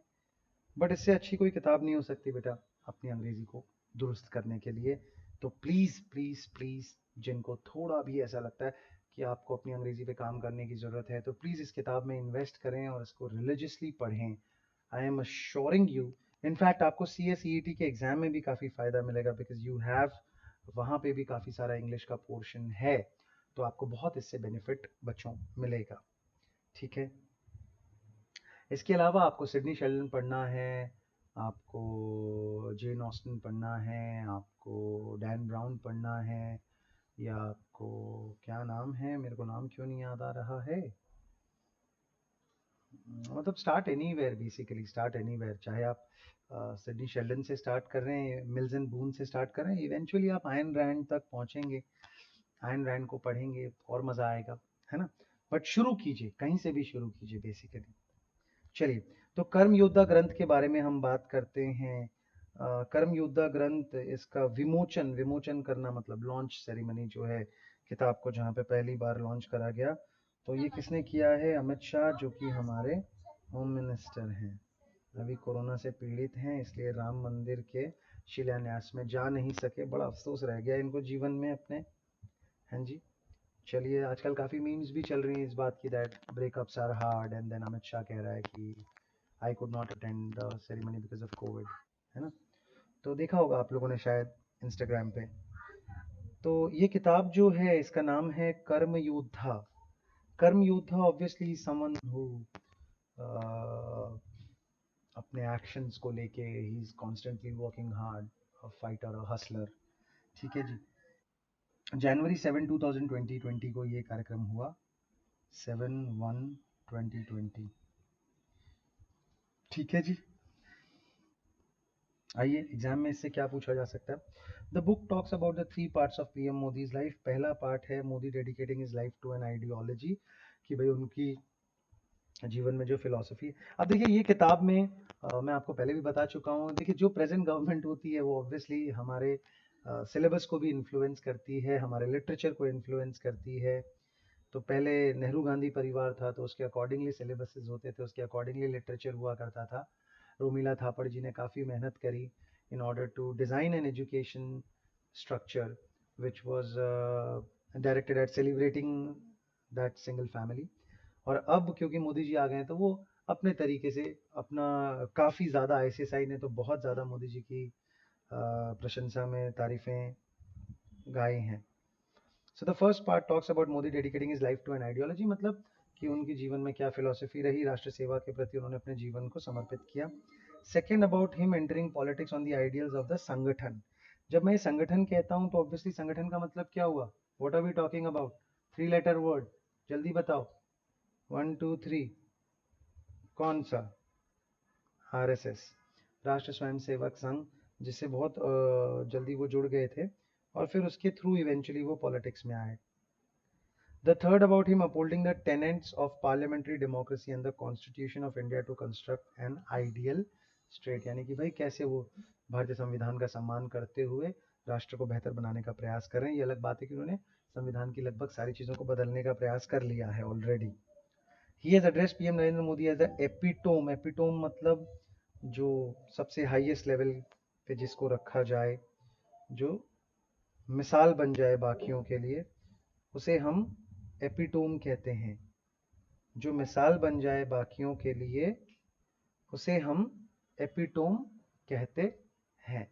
बट इससे अच्छी कोई किताब नहीं हो सकती बेटा अपनी अंग्रेज़ी को दुरुस्त करने के लिए। तो प्लीज़ प्लीज़ प्लीज़, जिनको थोड़ा भी ऐसा लगता है कि आपको अपनी अंग्रेज़ी पे काम करने की ज़रूरत है, तो प्लीज़ इस किताब में इन्वेस्ट करें और इसको रिलीजियसली पढ़ें। I am assuring you in fact आपको CA CET के एग्जाम में भी काफ़ी फ़ायदा मिलेगा, बिकॉज यू हैव वहाँ पे भी काफ़ी सारा इंग्लिश का पोर्शन है, तो आपको बहुत इससे बेनिफिट बच्चों मिलेगा। ठीक है, इसके अलावा आपको सिडनी शेल्डन पढ़ना है, आपको जेन ऑस्टन पढ़ना है, आपको डैन ब्राउन पढ़ना है, या आपको क्या नाम है, मेरे को नाम क्यों नहीं याद आ रहा है, मतलब start anywhere, basically start anywhere, चाहे आप सिडनी शेल्डन से स्टार्ट कर रहे हैं, मिल्स एंड बून से स्टार्ट कर रहे हैं, इवेंचुअली आप आयन रैंड तक पहुंचेंगे, आयन रैंड को पढ़ेंगे और मज़ा आएगा, है ना। बट शुरू कीजिए, कहीं से भी शुरू कीजिए बेसिकली। चलिए, तो कर्म योद्धा ग्रंथ के बारे में हम बात करते हैं। कर्म योद्धा ग्रंथ, इसका विमोचन, विमोचन करना मतलब लॉन्च सेरेमनी जो है किताब को, जहाँ पे पहली बार लॉन्च करा गया, तो ये किसने किया है? अमित शाह, जो कि हमारे होम मिनिस्टर हैं। अभी कोरोना से पीड़ित हैं, इसलिए राम मंदिर के शिलान्यास में जा नहीं सके, बड़ा अफसोस रह गया इनको जीवन में अपने। हाँ जी, चलिए, आजकल काफ़ी मीम्स भी चल रही हैं इस बात की, that breakups are hard, and then Amit Shah कह रहा है कि I could not attend the ceremony because of covid, है ना। तो देखा होगा आप लोगों ने शायद इंस्टाग्राम पे। तो ये किताब जो है, इसका नाम है कर्म योद्धा। कर्म योद्धा ऑब्वियसली समवन हु अपने एक्शंस को लेके he is constantly working hard, a fighter, a Hustler. ठीक है जी। जनवरी 7, 2020 को ये कार्यक्रम हुआ, 7/1/2020। ठीक है जी। आइए, एग्जाम में इससे क्या पूछा जा सकता है। The book talks about the 3 parts of PM Modi's life. पहला पार्ट है Modi dedicating his life to an ideology, कि भाई उनकी जीवन में जो फिलॉसफी है। अब देखिए, ये किताब में मैं आपको पहले भी बता चुका हूँ, देखिए जो प्रेजेंट गवर्नमेंट होती है वो ऑब्वियसली हमारे सिलेबस को भी इन्फ्लुएंस करती है, हमारे लिटरेचर को इन्फ्लुएंस करती है। तो पहले नेहरू गांधी परिवार था, तो उसके अकॉर्डिंगली सिलेबसेस होते थे, उसके अकॉर्डिंगली लिटरेचर हुआ करता था। रोमिला थापड़ जी ने काफ़ी मेहनत करी in order to design an education structure which was directed at celebrating that single family। और अब क्योंकि मोदी जी आ गए हैं, तो वो अपने तरीके से अपना, काफ़ी ज़्यादा ICSI ने तो बहुत ज़्यादा मोदी जी की प्रशंसा में तारीफ़ें गाई हैं। So the first part talks about Modi dedicating his life to an ideology, मतलब कि उनकी जीवन में क्या फिलॉसफी रही, राष्ट्र सेवा के प्रति उन्होंने अपने जीवन को समर्पित किया। Second, about him entering politics on the ideals of the संगठन। जब मैं संगठन कहता हूँ, तो ऑब्वियसली संगठन का मतलब क्या हुआ? What are we talking about? 3 letter word, जल्दी बताओ, 1 2 3। कौन सा? RSS, राष्ट्र स्वयंसेवक संघ, जिससे बहुत जल्दी वो जुड़ गए थे, और फिर उसके थ्रू इवेंचुअली वो पॉलिटिक्स में आए। The third, about him upholding the tenets of parliamentary democracy and the Constitution of India to construct an ideal state, यानी कि भाई कैसे वो भारतीय संविधान का सम्मान करते हुए राष्ट्र को बेहतर बनाने का प्रयास कर रहे हैं। ये अलग बात है कि उन्होंने संविधान की लगभग सारी चीज़ों को बदलने का प्रयास कर लिया है already. He has address PM Narendra Modi as the epitome. Epitome मतलब जो सबसे हाईएस्ट लेवल पे जिसको रखा जाए, जो मिसाल बन जाए बाकियों के लिए, उसे हम एपिटोम कहते हैं। जो मिसाल बन जाए बाकियों के लिए, उसे हम एपिटोम कहते हैं।